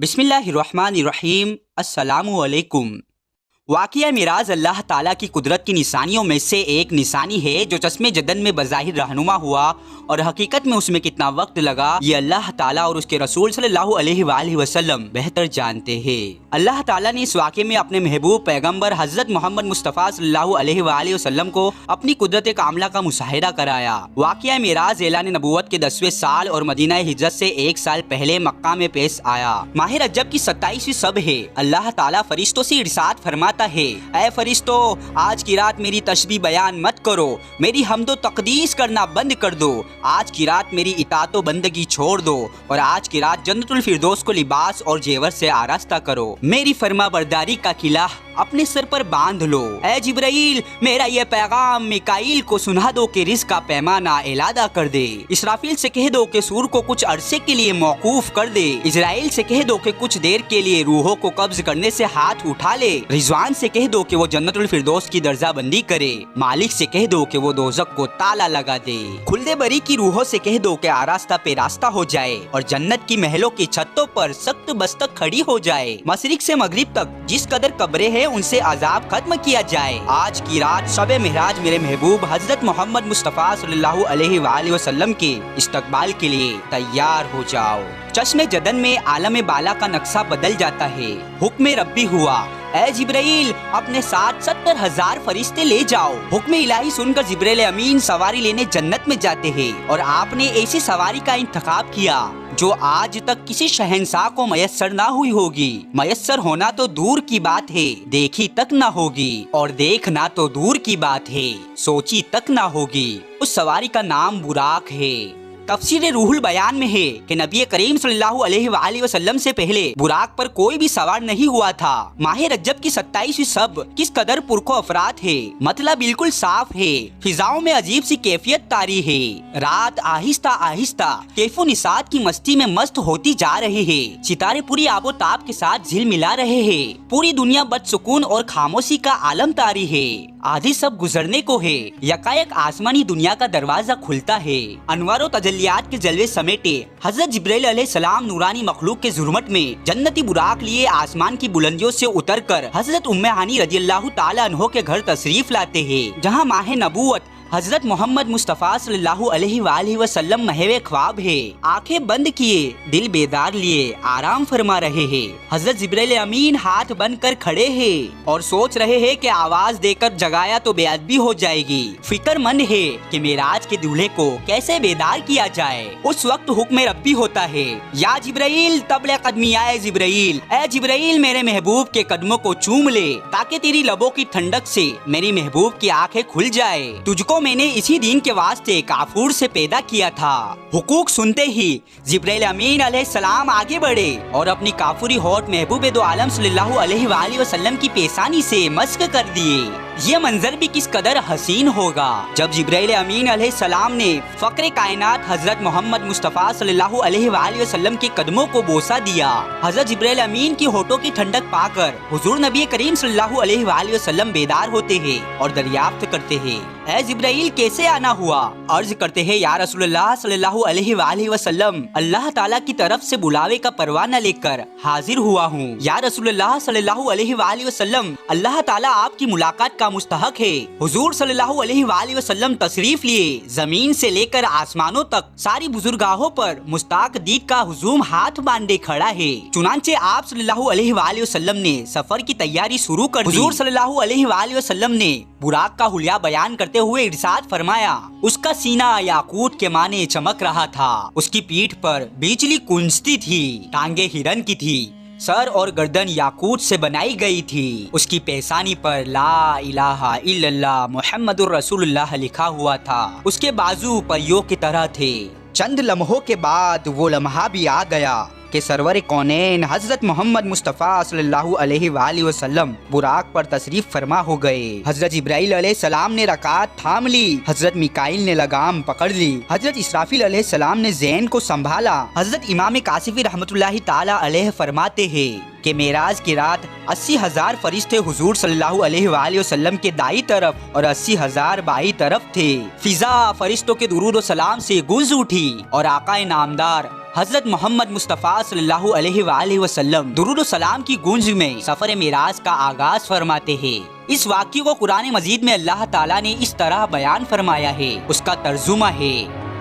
بسم اللہ الرحمن الرحیم۔ السلام علیکم۔ واقعہ معراج اللہ تعالیٰ کی قدرت کی نشانیوں میں سے ایک نشانی ہے جو چشمِ جدن میں بظاہر رہنما ہوا اور حقیقت میں اس میں کتنا وقت لگا یہ اللہ تعالیٰ اور اس کے رسول صلی اللہ علیہ وآلہ وسلم بہتر جانتے ہیں۔ اللہ تعالیٰ نے اس واقعے میں اپنے محبوب پیغمبر حضرت محمد مصطفیٰ صلی اللہ علیہ وآلہ وسلم کو اپنی قدرت کاملہ کا مشاہدہ کرایا۔ واقعہ معراج اعلان نبوت کے 10ویں سال اور مدینہ ہجرت سے 1 سال پہلے مکہ میں پیش آیا۔ ماہ رجب کی 27ویں شب ہے۔ اللہ تعالیٰ فرشتوں سے ارشاد فرماتا ہے، اے فرشتو، آج کی رات میری تسبیح بیان مت کرو، میری حمد و تقدیس کرنا بند کر دو، آج کی رات میری اطاعت و بندگی چھوڑ دو اور آج کی رات جنت الفردوس کو لباس اور زیور سے آراستہ کرو، میری فرما برداری کا قلعہ اپنے سر پر باندھ لو۔ اے جبرائیل، میرا یہ پیغام میکائیل کو سنا دو کہ رزق کا پیمانہ اعادہ کر دے، اسرافیل سے کہہ دو کہ سور کو کچھ عرصے کے لیے موقوف کر دے، اسرائیل سے کہہ دو کہ کچھ دیر کے لیے روحوں کو قبض کرنے سے ہاتھ اٹھا لے، رضوان سے کہہ دو کہ وہ جنت الفردوس کی درجہ بندی کرے، مالک سے کہہ دو کہ وہ دوزخ کو تالا لگا دے، خلد بری کی روحوں سے کہہ دو کہ آراستہ پہ راستہ ہو جائے اور جنت کی محلوں کی چھتوں پر سخت بستک کھڑی ہو جائے، مشرق سے مغرب تک جس قدر قبریں ہیں ان سے عذاب ختم کیا جائے۔ آج کی رات شب معراج میرے محبوب حضرت محمد مصطفیٰ صلی اللہ علیہ وآلہ وسلم کے استقبال کے لیے تیار ہو جاؤ۔ چشمِ جدن میں عالم بالا کا نقشہ بدل جاتا ہے، حکم ربی ہوا، اے جبرائیل اپنے ساتھ 70,000 فرشتے لے جاؤ۔ حکم الہی سن کر جبرائیل امین سواری لینے جنت میں جاتے ہیں اور آپ نے ایسی سواری کا انتخاب کیا جو آج تک کسی شہنشاہ کو میسر نہ ہوئی ہوگی۔ میسر ہونا تو دور کی بات ہے، دیکھی تک نہ ہوگی، اور دیکھنا تو دور کی بات ہے، سوچی تک نہ ہوگی۔ اس سواری کا نام براق ہے۔ تفسیر روح البیان میں ہے کہ نبی کریم صلی اللہ علیہ وآلہ وسلم سے پہلے براق پر کوئی بھی سوار نہیں ہوا تھا۔ ماہ رجب کی 27ویں شب کس قدر پرکھو افراد ہے، مطلب بالکل صاف ہے، فضاؤں میں عجیب سی کیفیت طاری ہے، رات آہستہ آہستہ کیف و نشاط کی مستی میں مست ہوتی جا رہے ہیں، ستارے پوری آب و تاب کے ساتھ جھل ملا رہے ہیں، پوری دنیا بدسکون اور خاموشی کا عالم طاری ہے، آدھی سب گزرنے کو ہے، یکایک آسمانی دنیا کا دروازہ کھلتا ہے، انوار و تجلیات کے جلوے سمیٹے حضرت جبرائیل علیہ السلام نورانی مخلوق کے ظلمت میں جنتی براق لیے آسمان کی بلندیوں سے اتر کر حضرت ام ہانی رضی اللہ تعالیٰ عنہ کے گھر تشریف لاتے ہیں، جہاں ماہ نبوت حضرت محمد مصطفیٰ صلی اللہ علیہ وآلہ وسلم محو خواب ہے، آنکھیں بند کیے دل بیدار لیے آرام فرما رہے ہیں، حضرت جبرائیل امین ہاتھ بن کر کھڑے ہیں اور سوچ رہے ہیں کہ آواز دے کر جگایا تو بے ادبی ہو جائے گی، فکر مند ہے کہ معراج کے دولہے کو کیسے بیدار کیا جائے۔ اس وقت حکم ربی ہوتا ہے، یا جبرائیل طبل قدمی آئے جبرائیل، اے جبرائیل میرے محبوب کے قدموں کو چوم لے تاکہ تیری لبوں کی ٹھنڈک سے میری محبوب کی آنکھیں کھل جائے، تجھ کو میں نے اسی دین کے واسطے کافور سے پیدا کیا تھا۔ حقوق سنتے ہی جبرائیل امین علیہ السلام آگے بڑھے اور اپنی کافوری ہونٹ محبوب دو عالم صلی اللہ علیہ وآلہ وسلم کی پیشانی سے مسک کر دیے۔ یہ منظر بھی کس قدر حسین ہوگا جب جبرائیل امین علیہ السلام نے فقر کائنات حضرت محمد مصطفیٰ صلی اللہ علیہ وآلہ وسلم کے قدموں کو بوسہ دیا۔ حضرت جبرائیل امین کی ہونٹوں کی ٹھنڈک پا کر حضور نبی کریم صلی اللہ علیہ وآلہ وسلم بیدار ہوتے ہیں اور دریافت کرتے ہیں، اے جبرائیل کیسے آنا ہوا؟ عرض کرتے ہیں، یا رسول اللہ صلی اللہ علیہ وآلہ وسلم، اللہ تعالیٰ کی طرف سے بلاوے کا پروانہ لے کر حاضر ہوا ہوں۔ یا رسول اللہ صلی اللہ علیہ وآلہ وسلم، اللہ تعالیٰ آپ کی ملاقات کا مستحق ہے۔ حضور صلی اللہ علیہ وآلہ وسلم تشریف لیے زمین سے لے کر آسمانوں تک ساری بزرگاہوں پر مستاق دید کا ہجوم ہاتھ باندھے کھڑا ہے، چنانچہ آپ صلی اللہ علیہ وآلہ وسلم نے سفر کی تیاری شروع کر دی۔ حضور صلی اللہ علیہ وآلہ وسلم نے براق کا حلیہ بیان کرتے ہوئے ارشاد فرمایا، اس کا سینہ یاقوت کے معنی چمک رہا تھا، اس کی پیٹھ پر بجلی گونجتی تھی، ٹانگیں ہرن کی تھی، سر اور گردن یاقوت سے بنائی گئی تھی، اس کی پیشانی پر لا الہ الا اللہ محمد الرسول اللہ لکھا ہوا تھا، اس کے بازو پریوں کی طرح تھے۔ چند لمحوں کے بعد وہ لمحہ بھی آ گیا کہ سرور کونین حضرت محمد مصطفیٰ صلی اللہ علیہ وآلہ وسلم براق پر تشریف فرما ہو گئے۔ حضرت جبرائیل علیہ السلام نے رکعت تھام لی، حضرت میکائیل نے لگام پکڑ لی، حضرت اسرافیل علیہ السلام نے زین کو سنبھالا۔ حضرت امام کاشفی رحمۃ اللہ تعالی علیہ فرماتے ہیں کہ معراج کی رات 80,000 فرشتے حضور صلی اللہ علیہ وآلہ وسلم کے دائیں طرف اور 80,000 بائیں طرف تھے۔ فضا فرشتوں کے درود و سلام سے گونج اٹھی اور آقا نامدار حضرت محمد مصطفیٰ صلی اللہ علیہ وآلہ وسلم درود و سلام کی گونج میں سفر معراج کا آغاز فرماتے ہیں۔ اس واقعے کو قرآن مجید میں اللہ تعالیٰ نے اس طرح بیان فرمایا ہے، اس کا ترجمہ ہے: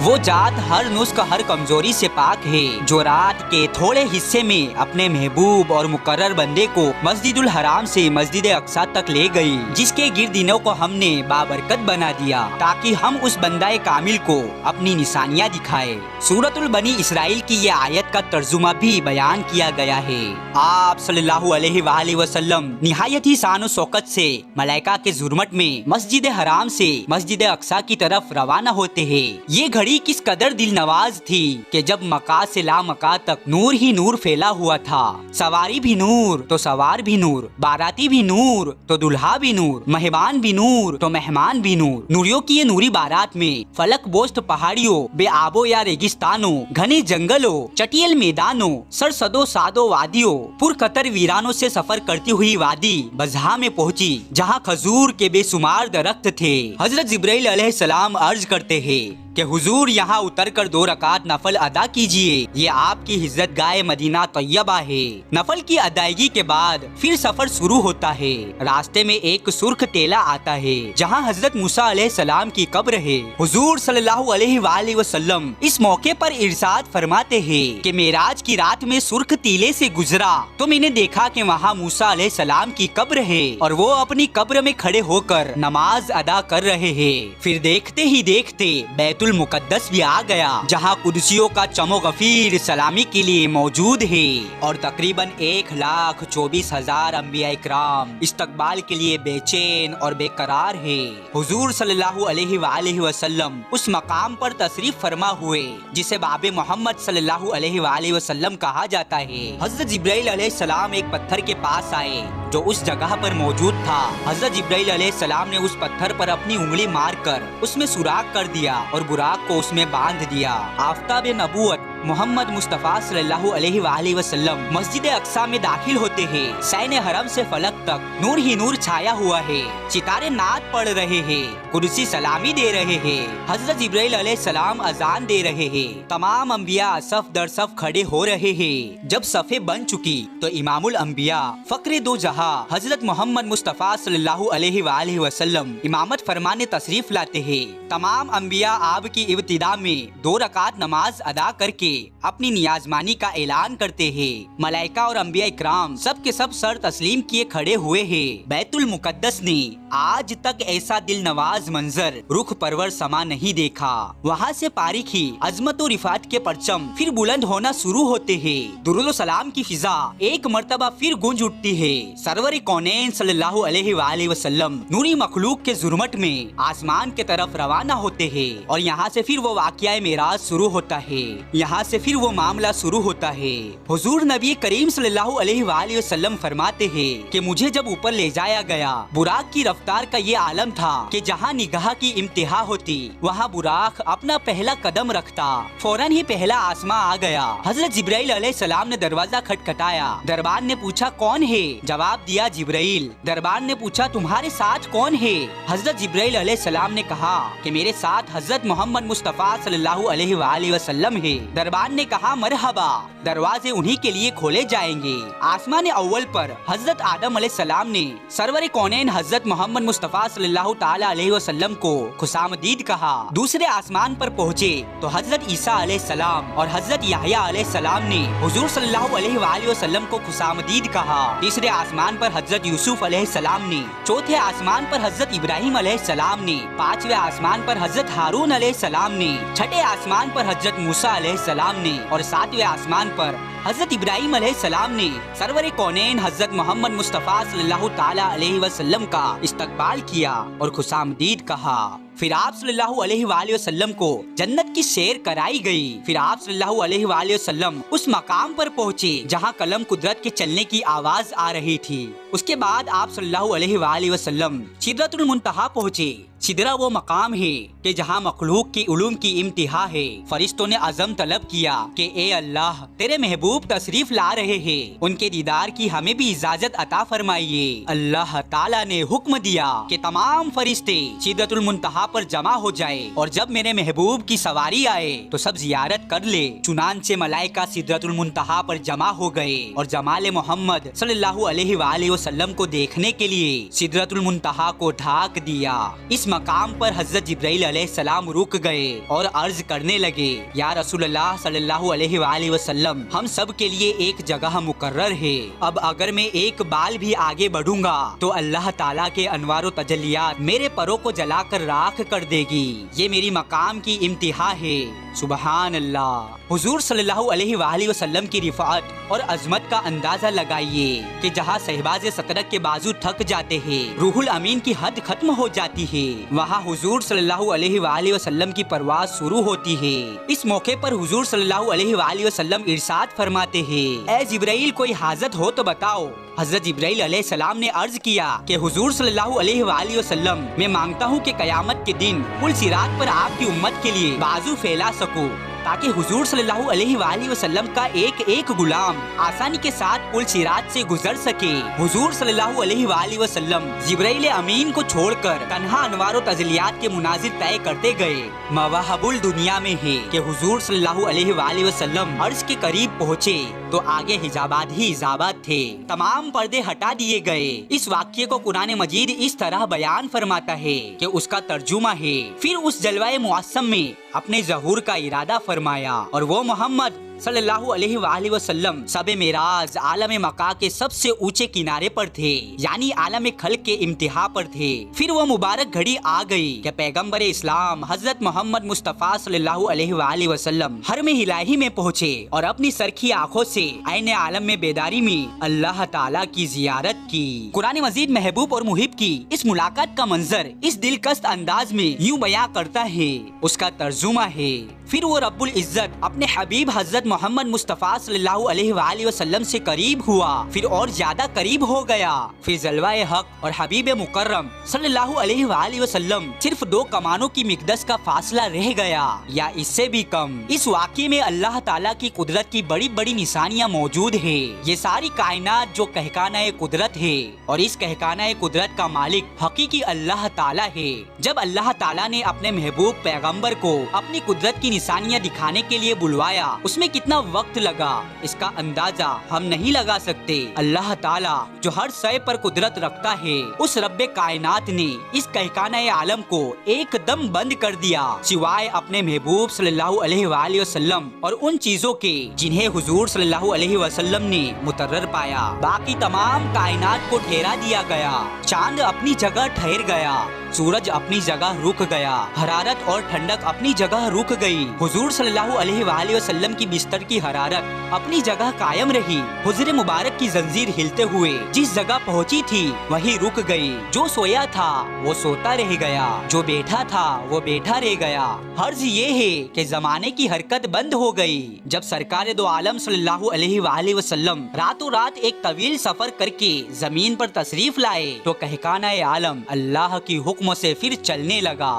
وہ ذات ہر نسخ ہر کمزوری سے پاک ہے جو رات کے تھوڑے حصے میں اپنے محبوب اور مقرر بندے کو مسجد الحرام سے مسجد اقصی تک لے گئی، جس کے گردنوں کو ہم نے بابرکت بنا دیا تاکہ ہم اس بندہ کامل کو اپنی نشانیاں دکھائے۔ سورۃ البنی اسرائیل کی یہ آیت کا ترجمہ بھی بیان کیا گیا ہے۔ آپ صلی اللہ علیہ وآلہ وسلم نہایت ہی شان و شوکت سے ملائکہ کے زرمٹ میں مسجد حرام سے مسجد اقصی کی طرف روانہ ہوتے ہیں۔ یہ گھڑی کس قدر دل نواز تھی کہ جب مکہ سے لا مکہ تک نور ہی نور پھیلا ہوا تھا، سواری بھی نور تو سوار بھی نور، باراتی بھی نور تو دلہا بھی نور، مہمان بھی نور تو مہمان بھی نور۔ نوریوں کی یہ نوری بارات میں فلک بوست پہاڑیوں، بے آبو یا ریگستانوں، گھنے جنگلوں، چٹیل میدانوں، سرسدو سادو وادیوں، پر قطر ویرانوں سے سفر کرتی ہوئی وادی بزہا میں پہنچی، جہاں کھجور کے بے شمار درخت تھے۔ حضرت جبرائیل علیہ السلام عرض کرتے ہیں کہ حضور یہاں اتر کر 2 رکعت نفل ادا کیجئے، یہ آپ کی عزت گاہ مدینہ طیبہ ہے۔ نفل کی ادائیگی کے بعد پھر سفر شروع ہوتا ہے۔ راستے میں ایک سرخ ٹیلا آتا ہے جہاں حضرت موسیٰ علیہ السلام کی قبر ہے۔ حضور صلی اللہ علیہ وآلہ وسلم اس موقع پر ارشاد فرماتے ہیں کہ معراج کی رات میں سرخ ٹیلے سے گزرا تو میں نے دیکھا کہ وہاں موسیٰ علیہ السلام کی قبر ہے اور وہ اپنی قبر میں کھڑے ہو کر نماز ادا کر رہے ہیں۔ پھر دیکھتے ہی دیکھتے بیت المقدس بھی آ گیا، جہاں قدسیوں کا چمو غفیر سلامی کے لیے موجود ہے اور تقریباً 1,24,000 انبیاء اکرام استقبال کے لیے بے چین اور بے قرار ہے۔ حضور صلی اللہ علیہ وآلہ وسلم اس مقام پر تشریف فرما ہوئے جسے باب محمد صلی اللہ علیہ وآلہ وسلم کہا جاتا ہے۔ حضرت جبرائیل علیہ السلام ایک پتھر کے پاس آئے جو اس جگہ پر موجود تھا۔ حضرت جبرائیل علیہ السلام نے اس پتھر پر اپنی انگلی مار کر اس میں سوراخ کر دیا اور براق کو اس میں باندھ دیا۔ آفتاب نبوت محمد مصطفیٰ صلی اللہ علیہ وآلہ وسلم مسجد اقصی میں داخل ہوتے ہیں۔ سین حرم سے فلک تک نور ہی نور چھایا ہوا ہے، ستارے نعت پڑھ رہے ہیں، قدسی سلامی دے رہے ہیں، حضرت جبرائیل علیہ السلام اذان دے رہے ہیں، تمام انبیاء صف در صف کھڑے ہو رہے ہیں۔ جب صفیں بن چکی تو امام الانبیاء فقر دو جہاں حضرت محمد مصطفیٰ صلی اللہ علیہ وآلہ وسلم امامت فرمانے تشریف لاتے ہیں۔ تمام انبیاء آپ کی ابتدا میں 2 رکعت نماز ادا کر کے اپنی نیازمانی کا اعلان کرتے ہیں۔ ملائکہ اور انبیاء اکرام سب کے سب سر تسلیم کیے کھڑے ہوئے ہیں۔ بیت المقدس نے آج تک ایسا دل نواز منظر رخ پرور سما نہیں دیکھا۔ وہاں سے پاریخی عظمت و رفعت کے پرچم پھر بلند ہونا شروع ہوتے ہیں۔ درود و سلام کی فضا ایک مرتبہ پھر گونج اٹھتی ہے۔ سرور کونین صلی اللہ علیہ وآلہ وسلم نوری مخلوق کے زرمٹ میں آسمان کے طرف روانہ ہوتے ہیں اور یہاں سے پھر وہ واقعہ معراج شروع ہوتا ہے۔ یہاں سے پھر وہ معاملہ شروع ہوتا ہے۔ حضور نبی کریم صلی اللہ علیہ وآلہ وسلم فرماتے ہیں کہ مجھے جب اوپر لے جایا گیا، براق کی رفتار کا یہ عالم تھا کہ جہاں نگاہ کی انتہا ہوتی وہاں براق اپنا پہلا قدم رکھتا، فوراً ہی پہلا آسمان آ گیا۔ حضرت جبرائیل علیہ السلام نے دروازہ کھٹکھٹایا۔ دربان نے پوچھا کون ہے؟ جواب دیا جبرائیل۔ دربان نے پوچھا تمہارے ساتھ کون ہے؟ حضرت جبرائیل علیہ السلام نے کہا کہ میرے ساتھ حضرت محمد مصطفیٰ صلی اللہ علیہ وآلہ وسلم ہے۔ دربان نے کہا مرحبا، دروازے انہی کے لیے کھولے جائیں گے۔ آسمان اول پر حضرت آدم علیہ السلام نے سرور کونین حضرت محمد مصطفیٰ صلی اللہ تعالی علیہ وسلم کو خوشامدید کہا۔ دوسرے آسمان پر پہنچے تو حضرت عیسیٰ علیہ السلام اور حضرت یحییٰ علیہ السلام نے حضور صلی اللہ علیہ وآلہ وسلم کو خوشامدید کہا۔ تیسرے آسمان پر حضرت یوسف علیہ السلام نے، چوتھے آسمان پر حضرت ابراہیم علیہ السلام نے، پانچویں آسمان پر حضرت ہارون علیہ السلام نے، چھٹے آسمان پر حضرت موسیٰ علیہ السلام نے اور ساتویں آسمان پر حضرت ابراہیم علیہ السلام نے سرور کونین حضرت محمد مصطفیٰ صلی اللہ تعالی علیہ وسلم کا استقبال کیا اور خوشامدید کہا۔ پھر آپ صلی اللہ علیہ وآلہ وسلم کو جنت کی سیر کرائی گئی۔ پھر آپ صلی اللہ علیہ وآلہ وسلم اس مقام پر پہنچے جہاں قلم قدرت کے چلنے کی آواز آ رہی تھی۔ اس کے بعد آپ صلی اللہ علیہ وآلہ وسلم سدرۃ المنتہا پہنچے۔ سدرہ وہ مقام ہے کہ جہاں مخلوق کی علوم کی انتہا ہے۔ فرشتوں نے عزم طلب کیا کہ اے اللہ، تیرے محبوب تشریف لا رہے ہیں، ان کے دیدار کی ہمیں بھی اجازت عطا فرمائیے۔ اللہ تعالیٰ نے حکم دیا کہ تمام فرشتے سدرۃ المنتہا پر جمع ہو جائے اور جب میرے محبوب کی سواری آئے تو سب زیارت کر لے۔ چنانچہ ملائکہ سدرۃ المنتہا پر جمع ہو گئے اور جمال محمد صلی اللہ علیہ وآلہ وسلم کو دیکھنے کے لیے سدرۃ المنتہا کو ڈھانک دیا۔ اس مقام پر حضرت جبرائیل علیہ السلام رک گئے اور عرض کرنے لگے، یا رسول اللہ صلی اللہ علیہ وآلہ وسلم، ہم سب کے لیے ایک جگہ مقرر ہے، اب اگر میں ایک بال بھی آگے بڑھوں گا تو اللہ تعالیٰ کے انوار و تجلیات میرے پروں کو جلا کر راکھ کر دے گی، یہ میری مقام کی انتہا ہے۔ سبحان اللہ۔ حضور صلی اللہ علیہ وآلہ وسلم کی رفعت اور عظمت کا اندازہ لگائیے کہ جہاں شہباز سترک کے بازو تھک جاتے ہیں، روح الامین کی حد ختم ہو جاتی ہے، وہاں حضور صلی اللہ علیہ وآلہ وسلم کی پرواز شروع ہوتی ہے۔ اس موقع پر حضور صلی اللہ علیہ وآلہ وسلم ارشاد فرماتے ہیں، اے جبرائیل، کوئی حاجت ہو تو بتاؤ۔ حضرت جبرائیل علیہ السلام نے عرض کیا کہ حضور صلی اللہ علیہ وآلہ وسلم، میں مانگتا ہوں کہ قیامت کے دن پل صراط پر آپ کی امت کے لیے بازو پھیلا سکوں تاکہ حضور صلی اللہ علیہ وآلہ وسلم کا ایک ایک غلام آسانی کے ساتھ پل صراط سے گزر سکے۔ حضور صلی اللہ علیہ وآلہ وسلم جبرائیل امین کو چھوڑ کر تنہا انوار و تجلیات کے مناظر طے کرتے گئے۔ مواہب الدنیا میں ہے کہ حضور صلی اللہ علیہ وآلہ وسلم عرش کے قریب پہنچے تو آگے حجابات ہی حجابات تھے، تمام پردے ہٹا دیے گئے۔ اس واقعے کو قرآن مجید اس طرح بیان فرماتا ہے کہ اس کا ترجمہ ہے، پھر اس جلوہ معصم میں اپنے ظہور کا ارادہ فرمایا اور وہ محمد صلی اللہ علیہ وآلہ وسلم شب معراج عالم مکہ کے سب سے اونچے کنارے پر تھے، یعنی عالم خلق کے انتہا پر تھے۔ پھر وہ مبارک گھڑی آ گئی کہ پیغمبر اسلام حضرت محمد مصطفیٰ صلی اللہ علیہ وآلہ وسلم حرم الہی میں پہنچے اور اپنی سرخی آنکھوں سے عین عالم میں بیداری میں اللہ تعالیٰ کی زیارت کی۔ قرآن مجید محبوب اور محب کی اس ملاقات کا منظر اس دلکش انداز میں یوں بیان کرتا ہے، اس کا ترجمہ ہے، پھر وہ رب العزت اپنے حبیب حضرت محمد مصطفیٰ صلی اللہ علیہ وآلہ وسلم سے قریب ہوا، پھر اور زیادہ قریب ہو گیا، پھر جلوہ حق اور حبیب مکرم صلی اللہ علیہ وآلہ وسلم صرف 2 کمانوں کی مقدس کا فاصلہ رہ گیا یا اس سے بھی کم۔ اس واقعے میں اللہ تعالیٰ کی قدرت کی بڑی بڑی نشانیاں موجود ہیں۔ یہ ساری کائنات جو کہکانہ قدرت ہے اور اس کہکانہ قدرت کا مالک حقیقی اللہ تعالیٰ ہے۔ جب اللہ تعالیٰ نے اپنے محبوب پیغمبر کو اپنی قدرت کی نشانیاں دکھانے کے لیے بلوایا، اس میں کتنا وقت لگا اس کا اندازہ ہم نہیں لگا سکتے۔ اللہ تعالیٰ جو ہر شے پر قدرت رکھتا ہے، اس رب کائنات نے اس کہکانہ عالم کو ایک دم بند کر دیا، سوائے اپنے محبوب صلی اللہ علیہ وآلہ وسلم اور ان چیزوں کے جنہیں حضور صلی اللہ علیہ وسلم نے مقرر پایا۔ باقی تمام کائنات کو ٹھہرا دیا گیا، چاند اپنی جگہ ٹھہر گیا، سورج اپنی جگہ رک گیا، حرارت اور ٹھنڈک اپنی جگہ رک گئی، حضور صلی اللہ علیہ وآلہ وسلم کی بستر کی حرارت اپنی جگہ قائم رہی، حضور مبارک کی زنجیر ہلتے ہوئے جس جگہ پہنچی تھی وہی رک گئی، جو سویا تھا وہ سوتا رہ گیا، جو بیٹھا تھا وہ بیٹھا رہ گیا۔ غرض یہ ہے کہ زمانے کی حرکت بند ہو گئی۔ جب سرکار دو عالم صلی اللہ علیہ وآلہ وسلم راتوں رات ایک طویل سفر کر کے زمین پر تشریف لائے تو کہکانہ عالم اللہ کی حکم سے پھر چلنے لگا۔